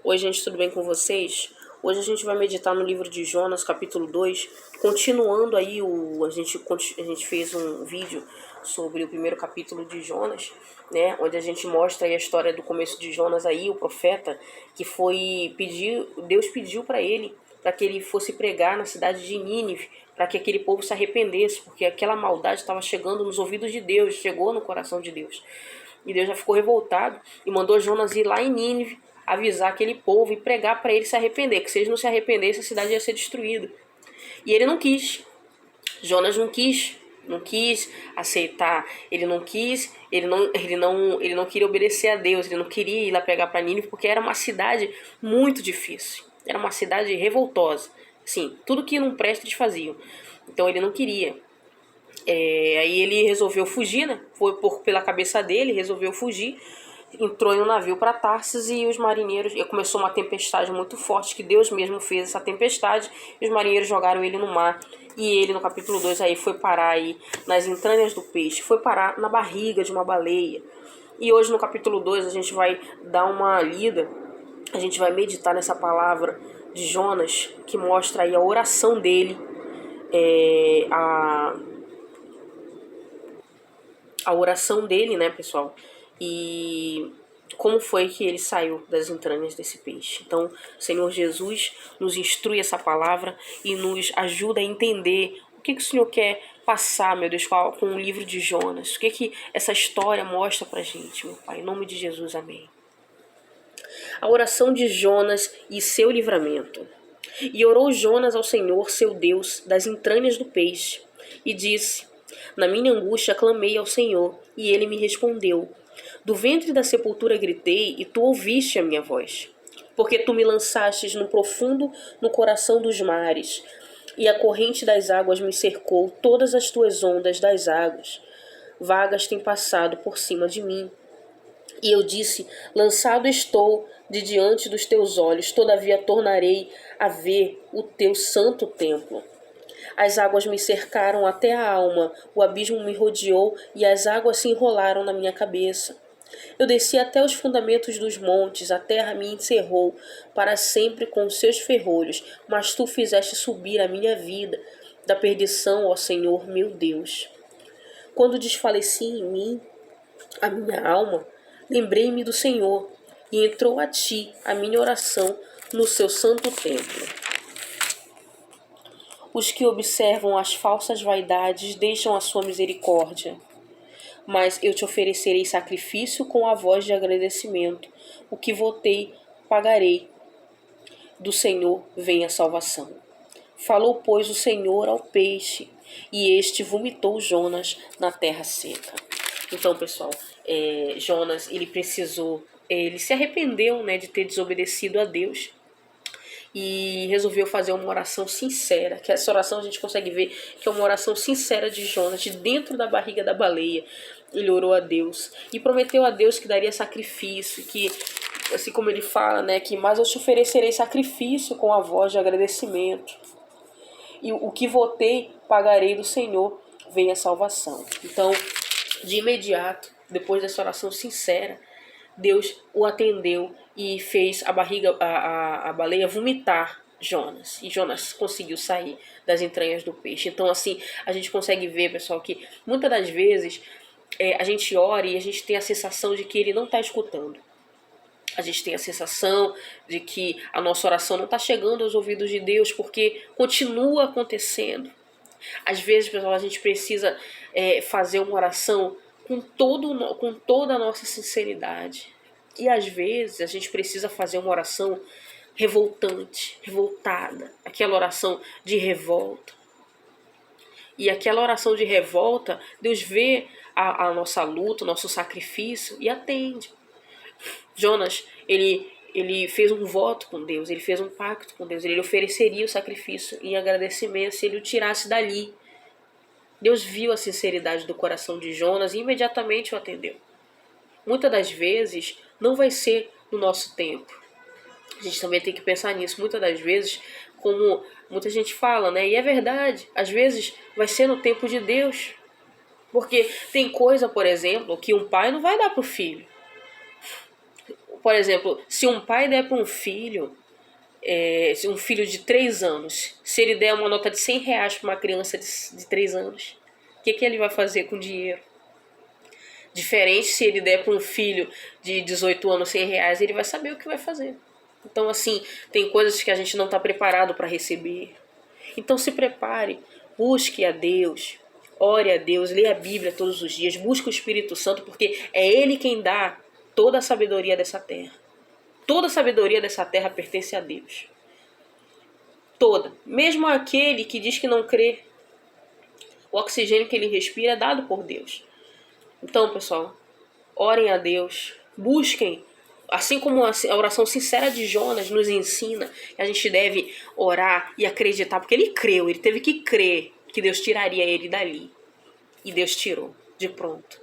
Oi, gente, tudo bem com vocês? Hoje a gente vai meditar no livro de Jonas, capítulo 2, continuando aí a gente fez um vídeo sobre o primeiro capítulo de Jonas, né, onde a gente mostra aí a história do começo de Jonas aí, o profeta, que Deus pediu para que ele fosse pregar na cidade de Nínive, para que aquele povo se arrependesse, porque aquela maldade estava chegando nos ouvidos de Deus, chegou no coração de Deus. E Deus já ficou revoltado e mandou Jonas ir lá em Nínive, avisar aquele povo e pregar para eles se arrepender, que se eles não se arrependessem, a cidade ia ser destruída. E ele não quis. Jonas não quis aceitar, ele não queria obedecer a Deus, ele não queria ir lá pregar para Nínive, porque era uma cidade muito difícil, era uma cidade revoltosa, assim, tudo que não presta eles faziam, então ele não queria. Aí ele resolveu fugir, né? Foi pela cabeça dele, resolveu fugir, entrou em um navio para Tarsis e os marinheiros, e começou uma tempestade muito forte, que Deus mesmo fez essa tempestade, e os marinheiros jogaram ele no mar, e ele no capítulo 2 aí foi parar aí nas entranhas do peixe, foi parar na barriga de uma baleia. E hoje no capítulo 2 a gente vai dar uma lida, a gente vai meditar nessa palavra de Jonas, que mostra aí a oração dele, a oração dele, né, pessoal? E como foi que ele saiu das entranhas desse peixe. Então, Senhor Jesus nos instrui essa palavra e nos ajuda a entender o que o Senhor quer passar, meu Deus, com o livro de Jonas. O que essa história mostra pra gente, meu Pai. Em nome de Jesus, amém. A oração de Jonas e seu livramento. E orou Jonas ao Senhor, seu Deus, das entranhas do peixe, e disse: na minha angústia clamei ao Senhor, e ele me respondeu. Do ventre da sepultura gritei, e tu ouviste a minha voz. Porque tu me lançastes no profundo, no coração dos mares, e a corrente das águas me cercou, todas as tuas ondas das águas vagas têm passado por cima de mim. E eu disse: lançado estou de diante dos teus olhos, todavia tornarei a ver o teu santo templo. As águas me cercaram até a alma, o abismo me rodeou e as águas se enrolaram na minha cabeça. Eu desci até os fundamentos dos montes, a terra me encerrou para sempre com os seus ferrolhos, mas tu fizeste subir a minha vida da perdição, ó Senhor meu Deus. Quando desfaleci em mim a minha alma, lembrei-me do Senhor, e entrou a ti a minha oração no seu santo templo. Os que observam as falsas vaidades deixam a sua misericórdia. Mas eu te oferecerei sacrifício com a voz de agradecimento. O que votei, pagarei. Do Senhor vem a salvação. Falou, pois, o Senhor ao peixe, e este vomitou Jonas na terra seca. Então, pessoal, Jonas, ele se arrependeu, né, de ter desobedecido a Deus, e resolveu fazer uma oração sincera, que essa oração a gente consegue ver que é uma oração sincera de Jonas, de dentro da barriga da baleia. Ele orou a Deus e prometeu a Deus que daria sacrifício, que, assim como ele fala, né, que mas eu te oferecerei sacrifício com a voz de agradecimento. E o que votei, pagarei do Senhor, vem a salvação. Então, de imediato, depois dessa oração sincera, Deus o atendeu e fez a baleia vomitar Jonas. E Jonas conseguiu sair das entranhas do peixe. Então, assim, a gente consegue ver, pessoal, que muitas das vezes a gente ora e a gente tem a sensação de que ele não está escutando. A gente tem a sensação de que a nossa oração não está chegando aos ouvidos de Deus, porque continua acontecendo. Às vezes, pessoal, a gente precisa fazer uma oração com toda a nossa sinceridade. E às vezes a gente precisa fazer uma oração revoltante, revoltada, aquela oração de revolta. E aquela oração de revolta, Deus vê a nossa luta, o nosso sacrifício e atende. Jonas, ele fez um voto com Deus, ele fez um pacto com Deus, ele ofereceria o sacrifício em agradecimento se ele o tirasse dali. Deus viu a sinceridade do coração de Jonas e imediatamente o atendeu. Muitas das vezes não vai ser no nosso tempo. A gente também tem que pensar nisso. Muitas das vezes, como muita gente fala, né? E é verdade, às vezes vai ser no tempo de Deus. Porque tem coisa, por exemplo, que um pai não vai dar para o filho. por exemplo, se um pai der para um filho, se um filho de 3 anos, se ele der uma nota de R$ 100 para uma criança de 3 anos, o que ele vai fazer com o dinheiro? Diferente se ele der para um filho de 18 anos R$ 100, ele vai saber o que vai fazer. Então, assim, tem coisas que a gente não está preparado para receber. Então se prepare, busque a Deus, ore a Deus, leia a Bíblia todos os dias, busque o Espírito Santo, porque é Ele quem dá toda a sabedoria dessa terra. Toda a sabedoria dessa terra pertence a Deus. Toda. Mesmo aquele que diz que não crê, o oxigênio que ele respira é dado por Deus. Então, pessoal, orem a Deus, busquem, assim como a oração sincera de Jonas nos ensina que a gente deve orar e acreditar, porque ele creu, ele teve que crer que Deus tiraria ele dali. E Deus tirou, de pronto.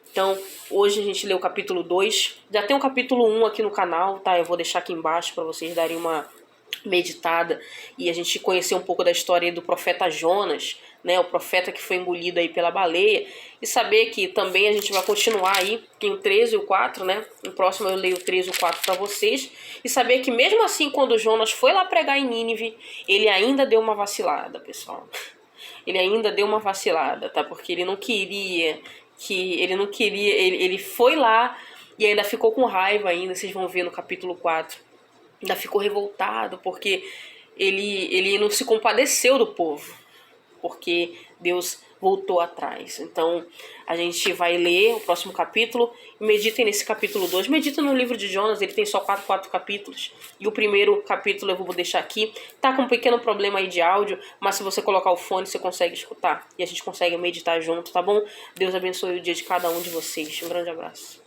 Então, hoje a gente leu o capítulo 2, já tem o capítulo 1 aqui no canal, tá? Eu vou deixar aqui embaixo para vocês darem uma meditada e a gente conhecer um pouco da história do profeta Jonas, né, o profeta que foi engolido aí pela baleia, e saber que também a gente vai continuar aí em o 13 e o 4, né, no próximo eu leio o 13 e o 4 para vocês, e saber que mesmo assim quando Jonas foi lá pregar em Nínive, ele ainda deu uma vacilada, pessoal. Ele ainda deu uma vacilada, tá, porque ele não queria, ele foi lá e ainda ficou com raiva ainda, vocês vão ver no capítulo 4. Ainda ficou revoltado porque ele não se compadeceu do povo, porque Deus voltou atrás. Então a gente vai ler o próximo capítulo e meditem nesse capítulo 2. Medita no livro de Jonas, ele tem só 4 capítulos. E o primeiro capítulo eu vou deixar aqui. Tá com um pequeno problema aí de áudio, mas se você colocar o fone você consegue escutar. E a gente consegue meditar junto, tá bom? Deus abençoe o dia de cada um de vocês. Um grande abraço.